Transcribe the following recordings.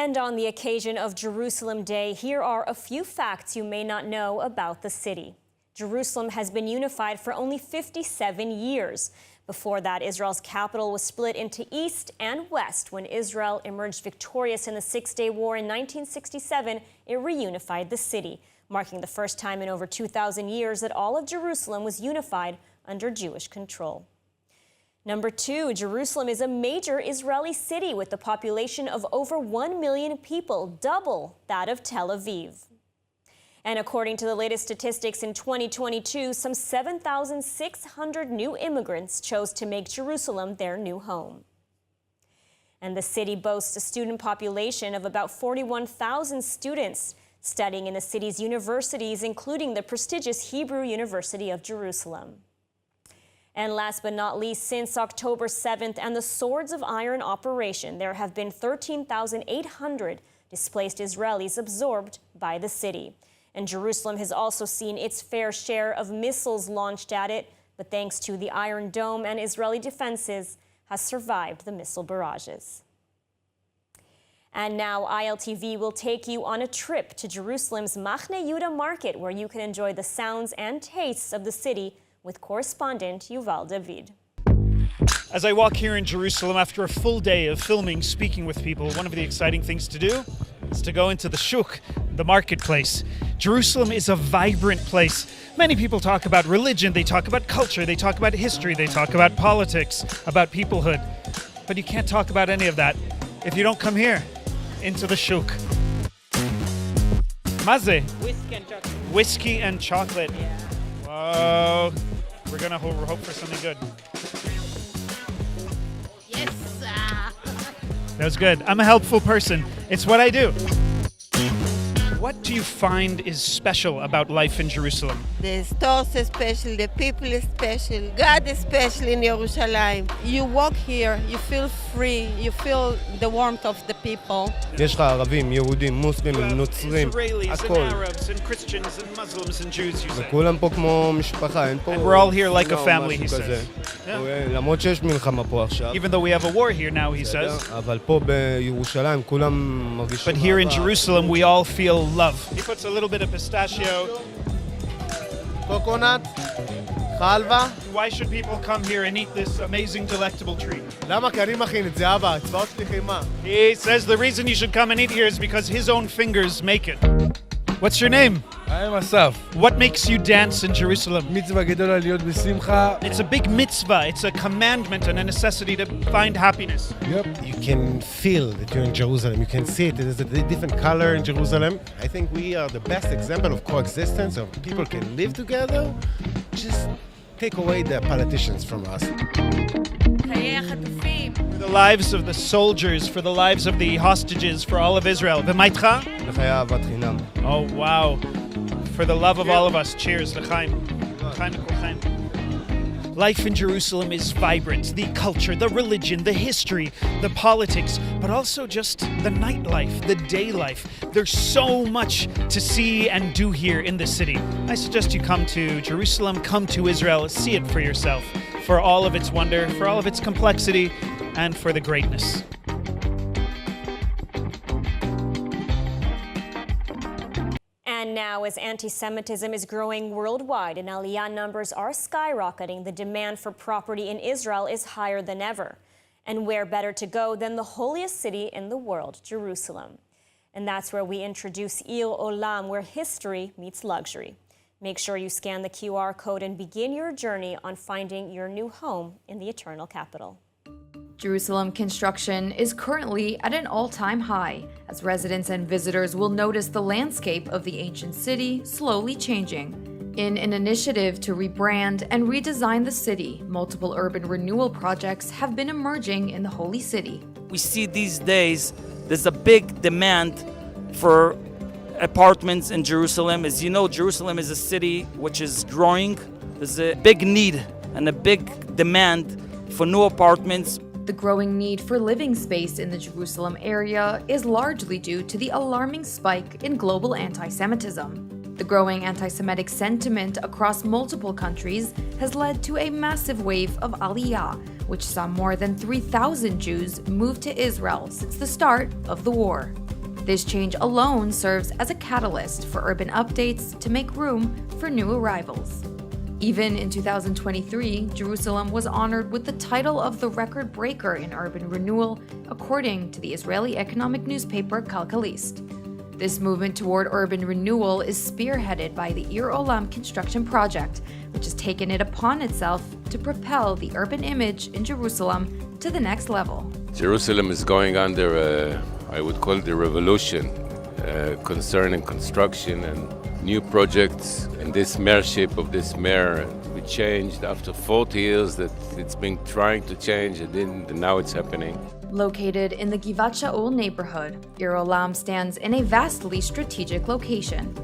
And on the occasion of Jerusalem Day, here are a few facts you may not know about the city. Jerusalem has been unified for only 57 years. Before that, Israel's capital was split into east and west. When Israel emerged victorious in the Six-Day War in 1967, it reunified the city, marking the first time in over 2,000 years that all of Jerusalem was unified under Jewish control. Number 2, Jerusalem is a major Israeli city with a population of over 1 million people, double that of Tel Aviv. And according to the latest statistics in 2022, some 7,600 new immigrants chose to make Jerusalem their new home. And the city boasts a student population of about 41,000 students studying in the city's universities, including the prestigious Hebrew University of Jerusalem. And last but not least, since October 7th and the Swords of Iron operation, there have been 13,800 displaced Israelis absorbed by the city. And Jerusalem has also seen its fair share of missiles launched at it, but thanks to the Iron Dome and Israeli defenses, has survived the missile barrages. And now ILTV will take you on a trip to Jerusalem's Machne Yehuda market, where you can enjoy the sounds and tastes of the city with correspondent Yuval David. As I walk here in Jerusalem after a full day of filming, speaking with people, one of the exciting things to do is to go into the shuk, the marketplace. Jerusalem is a vibrant place. Many people talk about religion, they talk about culture, they talk about history, they talk about politics, about peoplehood. But you can't talk about any of that if you don't come here, into the shuk. Maze? Whiskey and chocolate. Whiskey and chocolate. Yeah. Whoa. We're gonna hope for something good. Yes. That was good. I'm a helpful person. It's what I do. What do you find is special about life in Jerusalem? The stores is special, the people is special, God is special in Yerushalayim. You walk here, you feel free, you feel the warmth of the people. יש לך ערבים, יהודים, מוסלמים, נוצרים, Israelis הכל. and Arabs and Christians and Muslims and Jews, you say. וכולם פה כמו משפחה, אין פה... And we're all here like a או family, he משהו כזה. Yeah. למרות שיש מלחמה פה עכשיו. Even though we have a war here now, he says. אבל פה בירושלים כולם מרגישים... But here in אהבה. Jerusalem, we all feel love. He puts a little bit of pistachio. קוקונט, חלבה. Why should people come here and eat this amazing, delectable treat? למה? כי אני מכין את זה, אבא, אצבעות שלי חימה. He says the reason you should come and eat here is because his own fingers make it. What's your name? I'm Asaf. What makes you dance in Jerusalem? מצווה גדולה להיות בשמחה. It's a big mitzvah. It's a commandment and a necessity to find happiness. Yep. You can feel that you're in Jerusalem. You can see it. There's a different color in Jerusalem. I think we are the best example of coexistence, of people can live together. Just take away the politicians from us. For the lives of the soldiers, for the lives of the hostages, for all of Israel. V'maitcha? לחיי אהבת חינם. Oh, wow. For the love of all of us. Cheers. L'chaim. L'chaim l'kolchaim. Life in Jerusalem is vibrant. The culture, the religion, the history, the politics, but also just the nightlife, the day life. There's so much to see and do here in the city. I suggest you come to Jerusalem, come to Israel, see it for yourself, for all of its wonder, for all of its complexity, and for the greatness. And now, as anti-Semitism is growing worldwide and Aliyah numbers are skyrocketing, the demand for property in Israel is higher than ever. And where better to go than the holiest city in the world, Jerusalem? And that's where we introduce Ir Olam, where history meets luxury. Make sure you scan the QR code and begin your journey on finding your new home in the eternal capital. Jerusalem construction is currently at an all-time high, as residents and visitors will notice the landscape of the ancient city slowly changing. In an initiative to rebrand and redesign the city, multiple urban renewal projects have been emerging in the Holy City. We see these days there's a big demand for apartments in Jerusalem. As you know, Jerusalem is a city which is growing. There's a big need and a big demand for new apartments. The growing need for living space in the Jerusalem area is largely due to the alarming spike in global anti-Semitism. The growing anti-Semitic sentiment across multiple countries has led to a massive wave of Aliyah, which saw more than 3,000 Jews move to Israel since the start of the war. This change alone serves as a catalyst for urban updates to make room for new arrivals. Even in 2023, Jerusalem was honored with the title of the record breaker in urban renewal, according to the Israeli economic newspaper Kalkalist. This movement toward urban renewal is spearheaded by the Ir Olam construction project, which has taken it upon itself to propel the urban image in Jerusalem to the next level. Jerusalem is going under I would call it a revolution concerning construction and new projects. And this mayorship of this mayor, we changed after 40 years that it's been trying to change, and now it's happening. Located in the Givat Shaul neighborhood, Ir Olam stands in a vastly strategic location.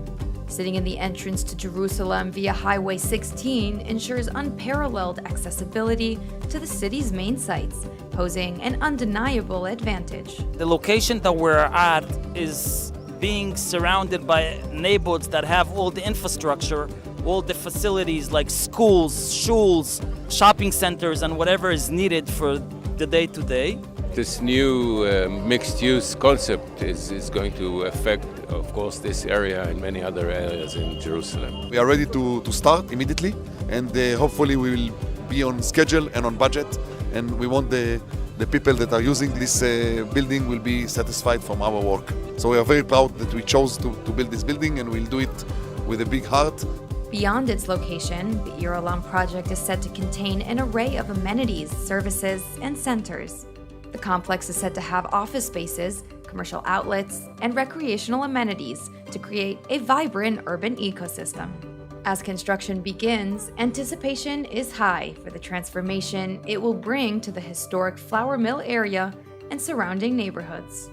Sitting in the entrance to Jerusalem via Highway 16 ensures unparalleled accessibility to the city's main sites, posing an undeniable advantage. The location that we're at is being surrounded by neighborhoods that have all the infrastructure, all the facilities like schools, shuls, shopping centers, and whatever is needed for the day-to-day. This new mixed-use concept is going to affect, of course, this area and many other areas in Jerusalem. We are ready to start immediately, and hopefully we will be on schedule and on budget, and we want the people that are using this building will be satisfied from our work. So we are very proud that we chose to build this building, and we'll do it with a big heart. Beyond its location, the Ir Olam project is said to contain an array of amenities, services, and centers. The complex is said to have office spaces, commercial outlets, and recreational amenities to create a vibrant urban ecosystem. As construction begins, anticipation is high for the transformation it will bring to the historic flour mill area and surrounding neighborhoods.